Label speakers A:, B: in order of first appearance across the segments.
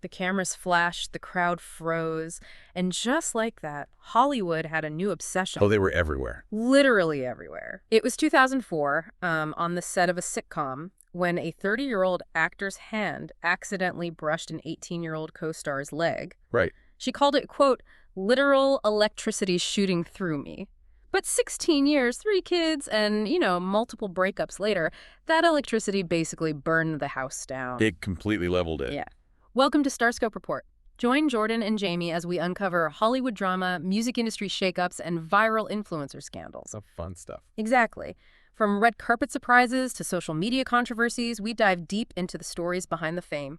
A: The cameras flashed, the crowd froze, and just like that, Hollywood had a new obsession.
B: Oh, they were everywhere.
A: Literally everywhere. It was 2004, on the set of a sitcom, when a 30-year-old actor's hand accidentally brushed an 18-year-old co-star's leg.
B: Right.
A: She called it, quote, literal electricity shooting through me. But 16 years, 3 kids, and, multiple breakups later, that electricity basically burned the house down.
B: It completely leveled it.
A: Yeah. Welcome to Starscope Report. Join Jordan and Jamie as we uncover Hollywood drama, music industry shakeups, and viral influencer scandals.
B: Some fun stuff.
A: Exactly. From red carpet surprises to social media controversies, we dive deep into the stories behind the fame.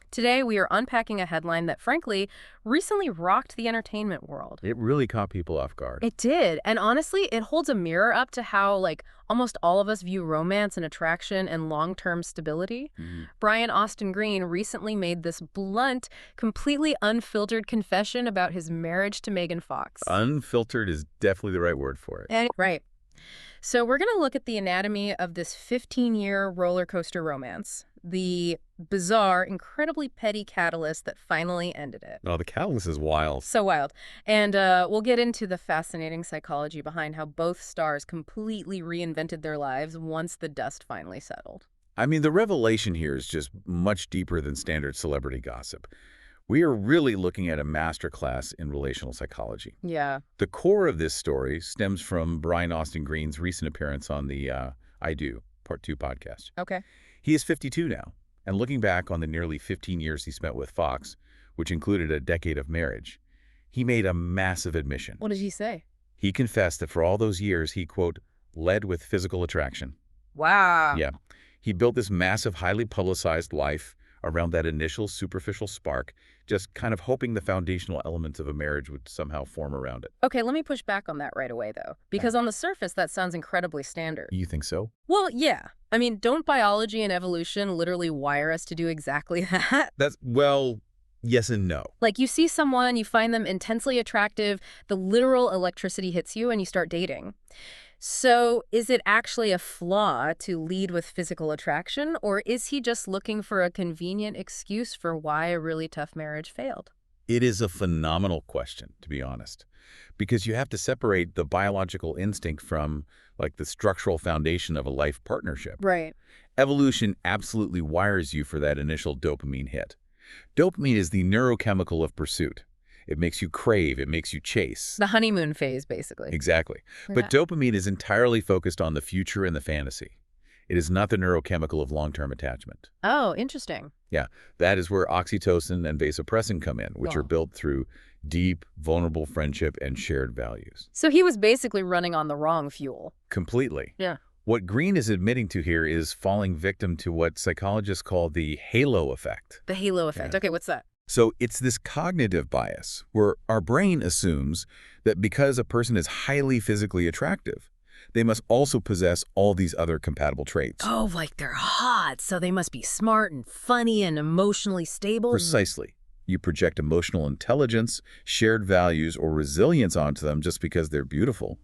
A: Today, we are unpacking a headline that, frankly, recently rocked the entertainment world.
B: It really caught people off guard.
A: It did. And honestly, it holds a mirror up to how, almost all of us view romance and attraction and long-term stability. Brian Austin Green recently made this blunt, completely unfiltered confession about his marriage to Megan Fox.
B: Unfiltered is definitely the right word for it.
A: Right. So we're going to look at the anatomy of this 15-year roller coaster romance, the bizarre, incredibly petty catalyst that finally ended it.
B: Oh, the catalyst is wild.
A: So wild. And we'll get into the fascinating psychology behind how both stars completely reinvented their lives once the dust finally settled.
B: I mean, the revelation here is just much deeper than standard celebrity gossip. We are really looking at a masterclass in relational psychology.
A: Yeah.
B: The core of this story stems from Brian Austin Green's recent appearance on the I Do Part 2 podcast.
A: Okay.
B: He is 52 now, and looking back on the nearly 15 years he spent with Fox, which included a decade of marriage, he made a massive admission.
A: What did he say?
B: He confessed that for all those years he, quote, led with physical attraction.
A: Wow.
B: Yeah. He built this massive, highly publicized life around that initial superficial spark, just kind of hoping the foundational elements of a marriage would somehow form around it.
A: Okay, let me push back on that right away, though, because on the surface, that sounds incredibly standard.
B: You think so?
A: Well, yeah. I mean, don't biology and evolution literally wire us to do exactly that?
B: Well, yes and no.
A: Like, you see someone, you find them intensely attractive, the literal electricity hits you, and you start dating. So is it actually a flaw to lead with physical attraction, or is he just looking for a convenient excuse for why a really tough marriage failed?
B: It is a phenomenal question, to be honest, because you have to separate the biological instinct from, the structural foundation of a life partnership.
A: Right.
B: Evolution absolutely wires you for that initial dopamine hit. Dopamine is the neurochemical of pursuit. It makes you crave, it makes you chase.
A: The honeymoon phase, basically.
B: Exactly.
A: Yeah.
B: But dopamine is entirely focused on the future and the fantasy. It is not the neurochemical of long-term attachment.
A: Oh, interesting.
B: Yeah, that is where oxytocin and vasopressin come in, which are built through deep, vulnerable friendship and shared values.
A: So he was basically running on the wrong fuel.
B: Completely.
A: Yeah.
B: What Green is admitting to here is falling victim to what psychologists call the halo effect.
A: The halo effect.
B: Yeah.
A: Okay, what's that?
B: So it's this cognitive bias where our brain assumes that because a person is highly physically attractive, they must also possess all these other compatible traits.
A: Oh, like they're hot, so they must be smart and funny and emotionally stable.
B: Precisely. You project emotional intelligence, shared values, or resilience onto them just because they're beautiful.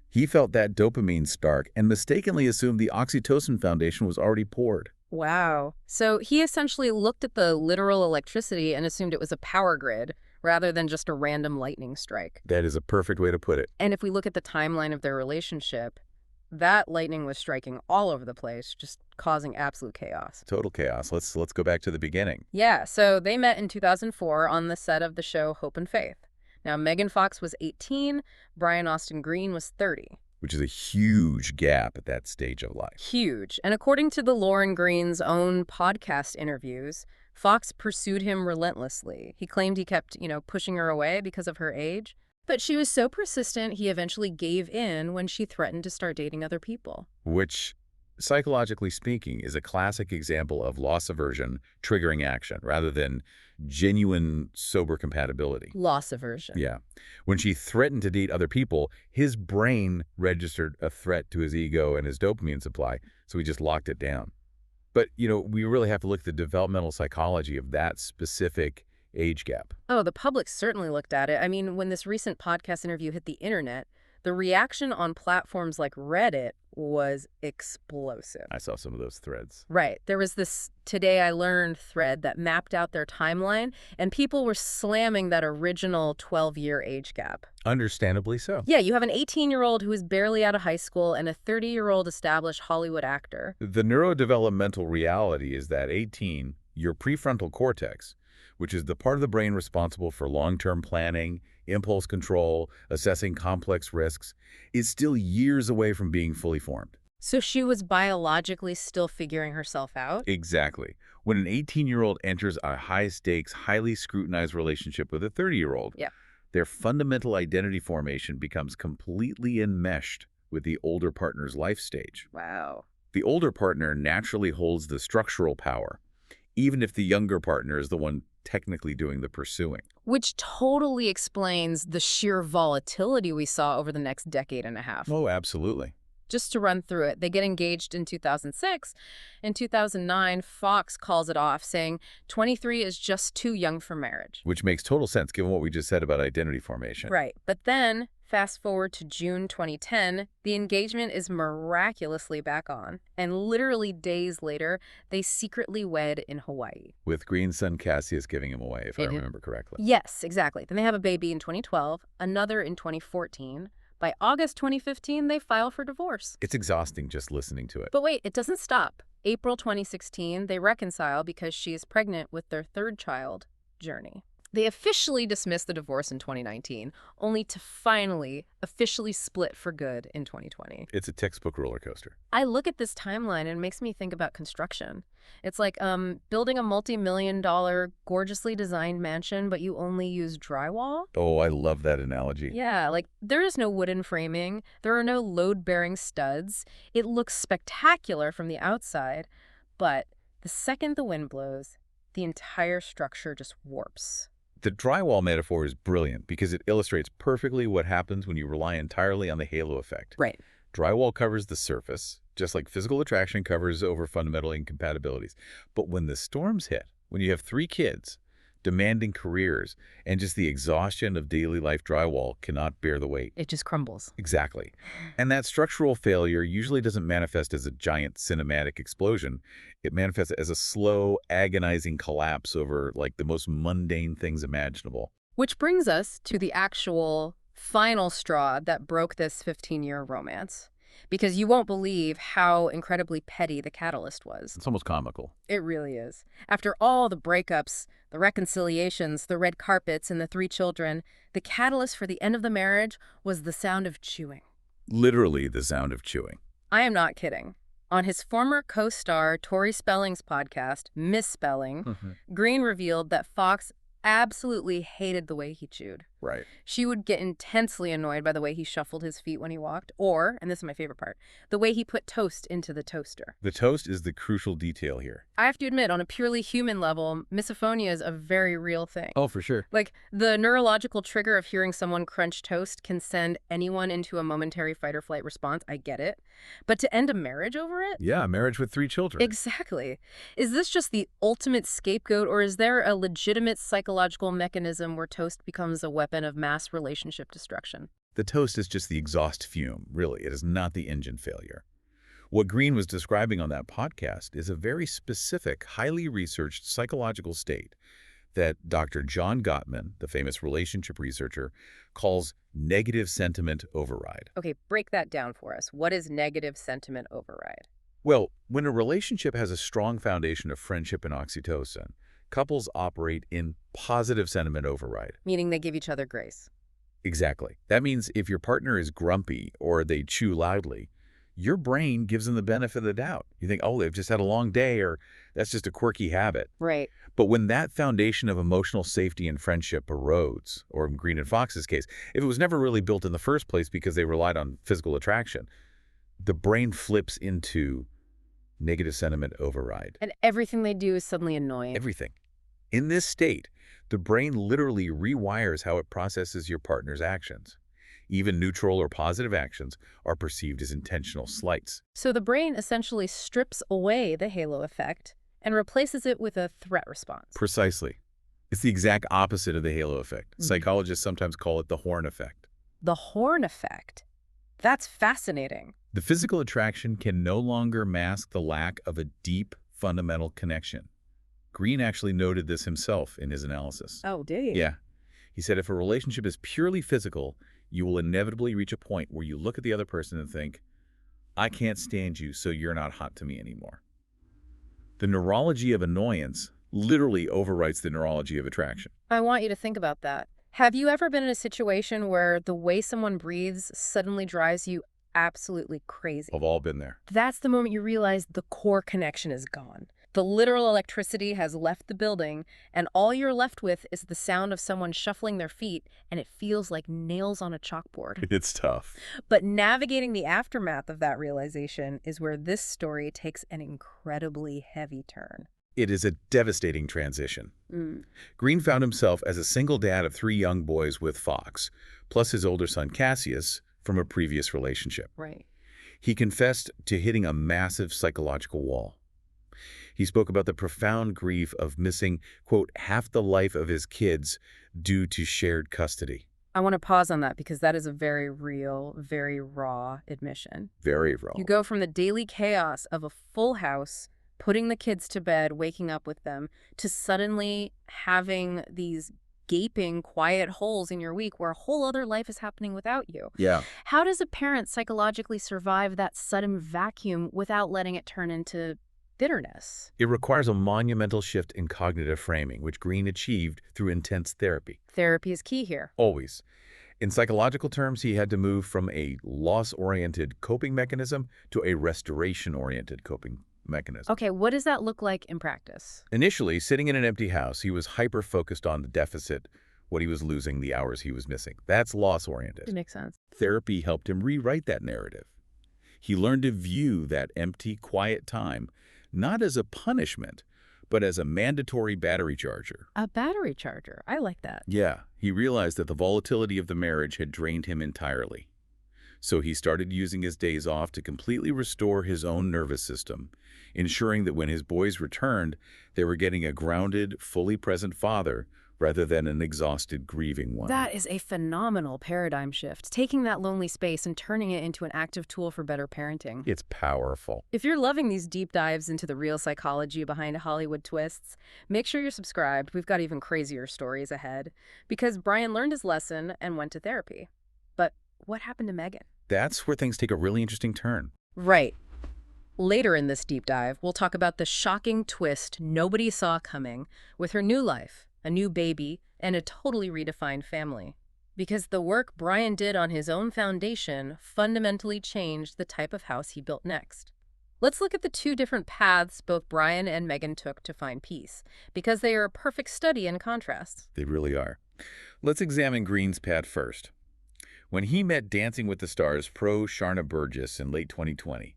B: He felt that dopamine spark and mistakenly assumed the oxytocin foundation was already poured.
A: Wow. So he essentially looked at the literal electricity and assumed it was a power grid rather than just a random lightning strike.
B: That is a perfect way to put it.
A: And if we look at the timeline of their relationship, that lightning was striking all over the place, just causing absolute chaos.
B: Total chaos. Let's go back to the beginning.
A: Yeah, so they met in 2004 on the set of the show Hope and Faith. Now, Megan Fox was 18, Brian Austin Green was 30.
B: Which is a huge gap at that stage of life.
A: Huge. And according to the Lauren Green's own podcast interviews, Fox pursued him relentlessly. He claimed he kept, pushing her away because of her age. But she was so persistent, he eventually gave in when she threatened to start dating other people.
B: Which, psychologically speaking, is a classic example of loss aversion triggering action rather than genuine sober compatibility.
A: Loss aversion.
B: Yeah. When she threatened to date other people, his brain registered a threat to his ego and his dopamine supply, so he just locked it down. But, we really have to look at the developmental psychology of that specific age gap.
A: Oh, the public certainly looked at it. I mean, when this recent podcast interview hit the internet, The reaction on platforms like Reddit was explosive.
B: I saw some of those threads.
A: Right. There was this Today I Learned thread that mapped out their timeline, and people were slamming that original 12-year age gap.
B: Understandably so.
A: Yeah, you have an 18-year-old who is barely out of high school and a 30-year-old established Hollywood actor.
B: The neurodevelopmental reality is that 18, your prefrontal cortex, which is the part of the brain responsible for long-term planning, impulse control, assessing complex risks, is still years away from being fully formed.
A: So she was biologically still figuring herself out?
B: Exactly. When an 18-year-old enters a high-stakes, highly scrutinized relationship with a 30-year-old,
A: Yeah.
B: their fundamental identity formation becomes completely enmeshed with the older partner's life stage.
A: Wow.
B: The older partner naturally holds the structural power, even if the younger partner is the one technically doing the pursuing.
A: Which totally explains the sheer volatility we saw over the next decade and a half.
B: Oh, absolutely.
A: Just to run through it, they get engaged in 2006. In 2009, Fox calls it off, saying 23 is just too young for marriage.
B: Which makes total sense given what we just said about identity formation.
A: Right. But then, fast forward to June 2010, the engagement is miraculously back on. And literally days later, they secretly wed in Hawaii.
B: With Green's son Cassius giving him away, if I remember correctly.
A: Yes, exactly. Then they have a baby in 2012, another in 2014. By August 2015, they file for divorce.
B: It's exhausting just listening to it.
A: But wait, it doesn't stop. April 2016, they reconcile because she is pregnant with their third child, Journey. They officially dismissed the divorce in 2019, only to finally officially split for good in 2020.
B: It's a textbook roller coaster.
A: I look at this timeline and it makes me think about construction. It's like building a multi-million-dollar, gorgeously designed mansion, but you only use drywall.
B: Oh, I love that analogy.
A: Yeah, like there is no wooden framing. There are no load-bearing studs. It looks spectacular from the outside, but the second the wind blows, the entire structure just warps.
B: The drywall metaphor is brilliant because it illustrates perfectly what happens when you rely entirely on the halo effect.
A: Right.
B: Drywall covers the surface, just like physical attraction covers over fundamental incompatibilities. But when the storms hit, when you have 3 kids, demanding careers, and just the exhaustion of daily life, drywall cannot bear the weight.
A: It just crumbles.
B: Exactly. And that structural failure usually doesn't manifest as a giant cinematic explosion. It manifests as a slow, agonizing collapse over like the most mundane things imaginable.
A: Which brings us to the actual final straw that broke this 15-year romance. Because you won't believe how incredibly petty the catalyst was.
B: It's almost comical.
A: It really is. After all the breakups, the reconciliations, the red carpets, and the 3 children, the catalyst for the end of the marriage was the sound of chewing.
B: Literally the sound of chewing.
A: I am not kidding. On his former co-star Tori Spelling's podcast, Misspelling, Green revealed that Fox absolutely hated the way he chewed.
B: Right.
A: She would get intensely annoyed by the way he shuffled his feet when he walked, or, and this is my favorite part, the way he put toast into the toaster.
B: The toast is the crucial detail here.
A: I have to admit, on a purely human level, misophonia is a very real thing.
B: Oh, for sure.
A: Like, the neurological trigger of hearing someone crunch toast can send anyone into a momentary fight or flight response. I get it. But to end a marriage over it?
B: Yeah, marriage with 3 children.
A: Exactly. Is this just the ultimate scapegoat, or is there a legitimate psychological mechanism where toast becomes a weapon of mass relationship destruction?
B: The toast is just the exhaust fume, really. It is not the engine failure. What Green was describing on that podcast is a very specific, highly researched psychological state that Dr. John Gottman, the famous relationship researcher, calls negative sentiment override.
A: Okay, break that down for us. What is negative sentiment override?
B: Well, when a relationship has a strong foundation of friendship and oxytocin, couples operate in positive sentiment override.
A: Meaning they give each other grace.
B: Exactly. That means if your partner is grumpy or they chew loudly, your brain gives them the benefit of the doubt. You think, oh, they've just had a long day, or that's just a quirky habit.
A: Right.
B: But when that foundation of emotional safety and friendship erodes, or in Green and Fox's case, if it was never really built in the first place because they relied on physical attraction, the brain flips into negative sentiment override.
A: And everything they do is suddenly annoying.
B: Everything. In this state, the brain literally rewires how it processes your partner's actions. Even neutral or positive actions are perceived as intentional slights.
A: So the brain essentially strips away the halo effect and replaces it with a threat response.
B: Precisely. It's the exact opposite of the halo effect. Psychologists sometimes call it the horn effect.
A: The horn effect. That's fascinating.
B: The physical attraction can no longer mask the lack of a deep, fundamental connection. Green actually noted this himself in his analysis.
A: Oh, did he?
B: Yeah. He said if a relationship is purely physical, you will inevitably reach a point where you look at the other person and think, I can't stand you, so you're not hot to me anymore. The neurology of annoyance literally overwrites the neurology of attraction.
A: I want you to think about that. Have you ever been in a situation where the way someone breathes suddenly drives you absolutely crazy?
B: We've all been there.
A: That's the moment you realize the core connection is gone. The literal electricity has left the building, and all you're left with is the sound of someone shuffling their feet, and it feels like nails on a chalkboard.
B: It's tough.
A: But navigating the aftermath of that realization is where this story takes an incredibly heavy turn.
B: It is a devastating transition. Green found himself as a single dad of 3 young boys with Fox, plus his older son Cassius from a previous relationship.
A: Right.
B: He confessed to hitting a massive psychological wall. He spoke about the profound grief of missing, quote, half the life of his kids due to shared custody.
A: I want to pause on that because that is a very real, very raw admission.
B: Very raw.
A: You go from the daily chaos of a full house, putting the kids to bed, waking up with them, to suddenly having these gaping, quiet holes in your week where a whole other life is happening without you.
B: Yeah.
A: How does a parent psychologically survive that sudden vacuum without letting it turn into bitterness?
B: It requires a monumental shift in cognitive framing, which Green achieved through intense therapy.
A: Therapy is key here.
B: Always. In psychological terms, he had to move from a loss-oriented coping mechanism to a restoration-oriented coping mechanism.
A: Okay, what does that look like in practice?
B: Initially, sitting in an empty house, he was hyper-focused on the deficit, what he was losing, the hours he was missing. That's loss-oriented.
A: It makes sense.
B: Therapy helped him rewrite that narrative. He learned to view that empty, quiet time not as a punishment, but as a mandatory battery charger.
A: A battery charger. I like that.
B: Yeah, he realized that the volatility of the marriage had drained him entirely. So he started using his days off to completely restore his own nervous system, ensuring that when his boys returned, they were getting a grounded, fully present father rather than an exhausted, grieving one.
A: That is a phenomenal paradigm shift, taking that lonely space and turning it into an active tool for better parenting.
B: It's powerful.
A: If you're loving these deep dives into the real psychology behind Hollywood twists, make sure you're subscribed. We've got even crazier stories ahead. Because Brian learned his lesson and went to therapy. But what happened to Megan?
B: That's where things take a really interesting turn.
A: Right. Later in this deep dive, we'll talk about the shocking twist nobody saw coming with her new life, a new baby, and a totally redefined family. Because the work Brian did on his own foundation fundamentally changed the type of house he built next. Let's look at the 2 different paths both Brian and Megan took to find peace, because they are a perfect study in contrast.
B: They really are. Let's examine Green's path first. When he met Dancing with the Stars pro Sharna Burgess in late 2020,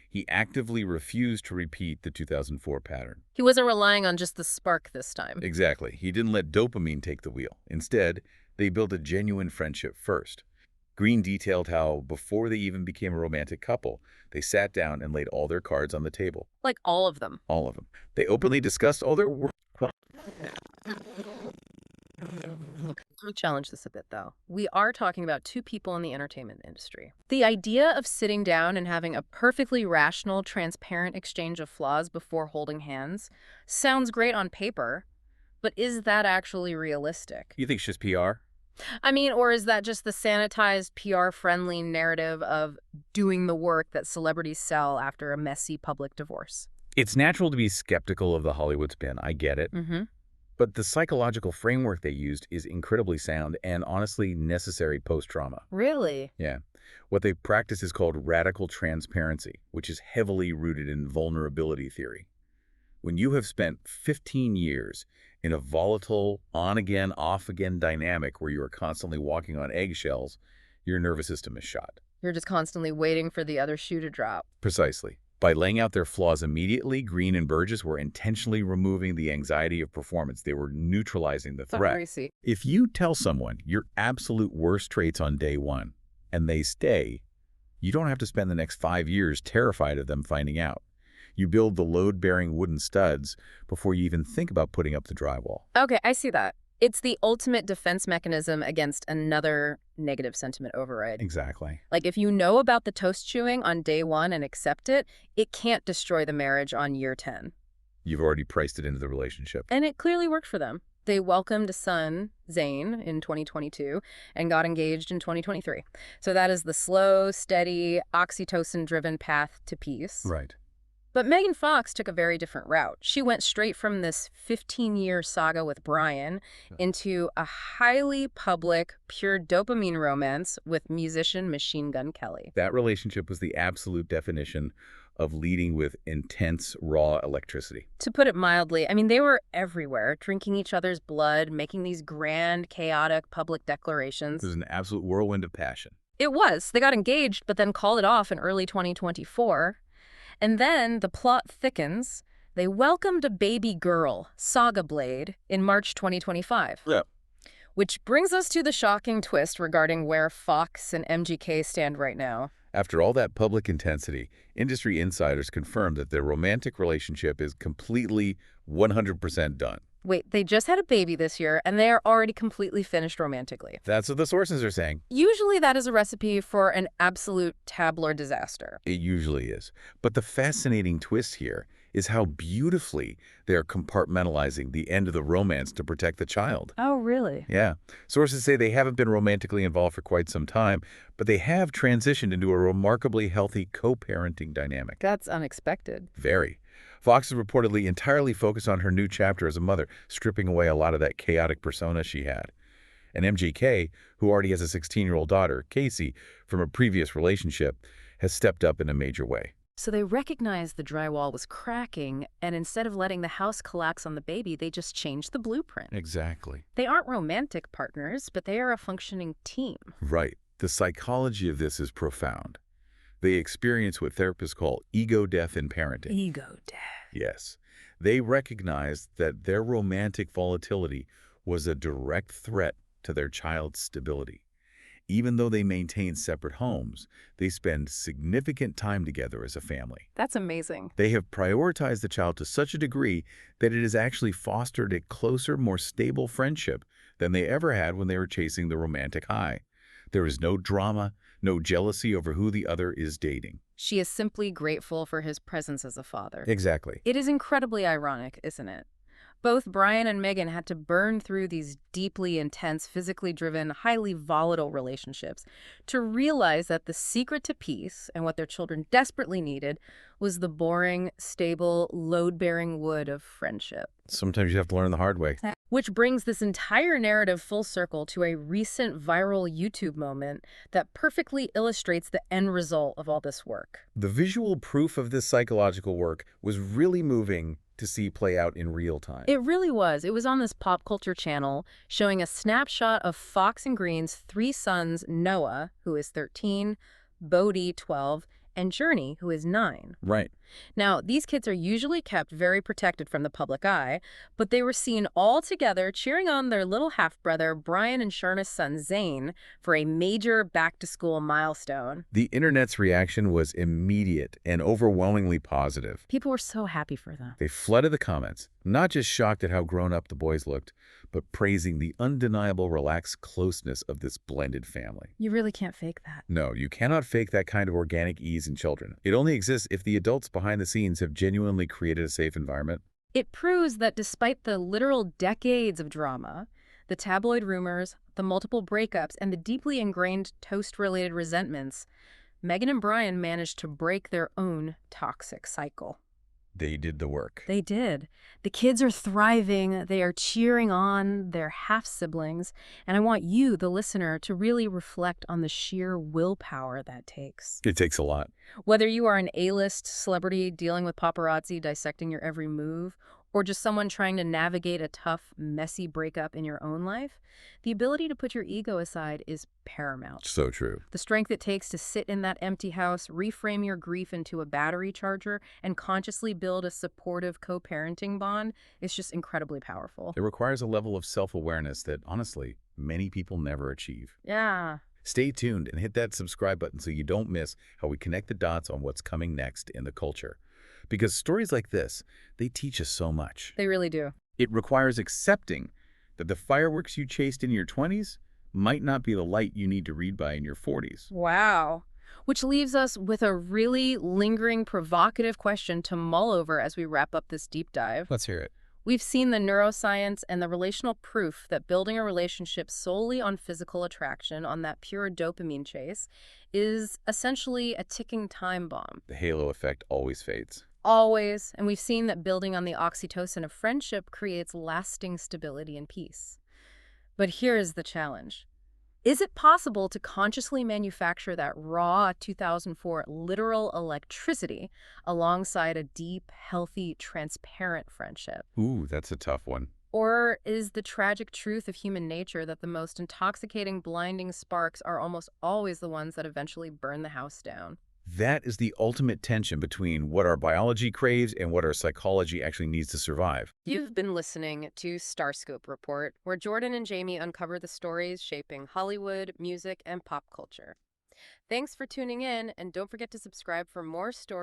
B: he actively refused to repeat the 2004 pattern.
A: He wasn't relying on just the spark this time.
B: Exactly. He didn't let dopamine take the wheel. Instead, they built a genuine friendship first. Green detailed how, before they even became a romantic couple, they sat down and laid all their cards on the table.
A: Like all of them.
B: All of them. They openly discussed all their work.
A: Let me challenge this a bit, though. We are talking about 2 people in the entertainment industry. The idea of sitting down and having a perfectly rational, transparent exchange of flaws before holding hands sounds great on paper, but is that actually realistic?
B: You think it's just PR?
A: I mean, or is that just the sanitized, PR-friendly narrative of doing the work that celebrities sell after a messy public divorce?
B: It's natural to be skeptical of the Hollywood spin. I get it. But the psychological framework they used is incredibly sound and honestly necessary post-trauma.
A: Really?
B: Yeah. What they practice is called radical transparency, which is heavily rooted in vulnerability theory. When you have spent 15 years in a volatile, on-again, off-again dynamic where you are constantly walking on eggshells, your nervous system is shot.
A: You're just constantly waiting for the other shoe to drop.
B: Precisely. By laying out their flaws immediately, Green and Burgess were intentionally removing the anxiety of performance. They were neutralizing the threat.
A: Racy.
B: If you tell someone your absolute worst traits on day 1 and they stay, you don't have to spend the next 5 years terrified of them finding out. You build the load-bearing wooden studs before you even think about putting up the drywall.
A: Okay, I see that. It's the ultimate defense mechanism against another negative sentiment override.
B: Exactly.
A: Like, if you know about the toast chewing on day 1 and accept it, it can't destroy the marriage on year 10.
B: You've already priced it into the relationship.
A: And it clearly worked for them. They welcomed a son, Zane, in 2022 and got engaged in 2023. So that is the slow, steady, oxytocin-driven path to peace.
B: Right.
A: But Megan Fox took a very different route. She went straight from this 15-year saga with Brian into a highly public, pure dopamine romance with musician Machine Gun Kelly.
B: That relationship was the absolute definition of leading with intense, raw electricity.
A: To put it mildly, I mean, they were everywhere, drinking each other's blood, making these grand, chaotic public declarations.
B: It was an absolute whirlwind of passion.
A: It was. They got engaged, but then called it off in early 2024. And then the plot thickens. They welcomed a baby girl, Saga Blade, in March 2025.
B: Yeah.
A: Which brings us to the shocking twist regarding where Fox and MGK stand right now.
B: After all that public intensity, industry insiders confirmed that their romantic relationship is completely 100% done.
A: Wait, they just had a baby this year, and they are already completely finished romantically.
B: That's what the sources are saying.
A: Usually that is a recipe for an absolute tabloid disaster.
B: It usually is. But the fascinating twist here is how beautifully they are compartmentalizing the end of the romance to protect the child.
A: Oh, really?
B: Yeah. Sources say they haven't been romantically involved for quite some time, but they have transitioned into a remarkably healthy co-parenting dynamic.
A: That's unexpected.
B: Very. Fox is reportedly entirely focused on her new chapter as a mother, stripping away a lot of that chaotic persona she had. And MGK, who already has a 16-year-old daughter, Casey, from a previous relationship, has stepped up in a major way.
A: So they recognized the drywall was cracking, and instead of letting the house collapse on the baby, they just changed the blueprint.
B: Exactly.
A: They aren't romantic partners, but they are a functioning team.
B: Right. The psychology of this is profound. They experience what therapists call ego death in parenting.
A: Ego death.
B: Yes. They recognized that their romantic volatility was a direct threat to their child's stability. Even though they maintain separate homes, they spend significant time together as a family.
A: That's amazing.
B: They have prioritized the child to such a degree that it has actually fostered a closer, more stable friendship than they ever had when they were chasing the romantic high. There is no drama, no jealousy over who the other is dating.
A: She is simply grateful for his presence as a father.
B: Exactly.
A: It is incredibly ironic, isn't it? Both Brian and Megan had to burn through these deeply intense, physically driven, highly volatile relationships to realize that the secret to peace and what their children desperately needed was the boring, stable, load-bearing wood of friendship.
B: Sometimes you have to learn the hard way.
A: Which brings this entire narrative full circle to a recent viral YouTube moment that perfectly illustrates the end result of all this work.
B: The visual proof of this psychological work was really moving to see play out in real time.
A: It really was. It was on this pop culture channel showing a snapshot of Fox and Green's 3 sons, Noah, who is 13, Bodie, 12, and Journey, who is 9.
B: Right.
A: Now, these kids are usually kept very protected from the public eye, but they were seen all together cheering on their little half-brother, Brian and Sharna's son, Zane, for a major back-to-school milestone.
B: The internet's reaction was immediate and overwhelmingly positive.
A: People were so happy for them.
B: They flooded the comments, not just shocked at how grown up the boys looked, but praising the undeniable relaxed closeness of this blended family.
A: You really can't fake that.
B: No, you cannot fake that kind of organic ease in children. It only exists if the adults behind the scenes have genuinely created a safe environment.
A: It proves that despite the literal decades of drama, the tabloid rumors, the multiple breakups, and the deeply ingrained toast-related resentments, Megan and Brian managed to break their own toxic cycle.
B: They did the work.
A: They did. The kids are thriving. They are cheering on their half-siblings. And I want you, the listener, to really reflect on the sheer willpower that takes.
B: It takes a lot.
A: Whether you are an A-list celebrity dealing with paparazzi dissecting your every move, or just someone trying to navigate a tough, messy breakup in your own life, the ability to put your ego aside is paramount.
B: So true.
A: The strength it takes to sit in that empty house, reframe your grief into a battery charger, and consciously build a supportive co-parenting bond is just incredibly powerful.
B: It requires a level of self-awareness that, honestly, many people never achieve.
A: Yeah.
B: Stay tuned and hit that subscribe button so you don't miss how we connect the dots on what's coming next in the culture. Because stories like this, they teach us so much.
A: They really do.
B: It requires accepting that the fireworks you chased in your 20s might not be the light you need to read by in your 40s.
A: Wow. Which leaves us with a really lingering, provocative question to mull over as we wrap up this deep dive.
B: Let's hear it.
A: We've seen the neuroscience and the relational proof that building a relationship solely on physical attraction, on that pure dopamine chase, is essentially a ticking time bomb.
B: The halo effect always fades.
A: Always. And we've seen that building on the oxytocin of friendship creates lasting stability and peace. But here is the challenge. Is it possible to consciously manufacture that raw 2004 literal electricity alongside a deep, healthy, transparent friendship?
B: Ooh, that's a tough one.
A: Or is the tragic truth of human nature that the most intoxicating, blinding sparks are almost always the ones that eventually burn the house down?
B: That is the ultimate tension between what our biology craves and what our psychology actually needs to survive.
A: You've been listening to Starscope Report, where Jordan and Jamie uncover the stories shaping Hollywood, music, and pop culture. Thanks for tuning in, and don't forget to subscribe for more stories.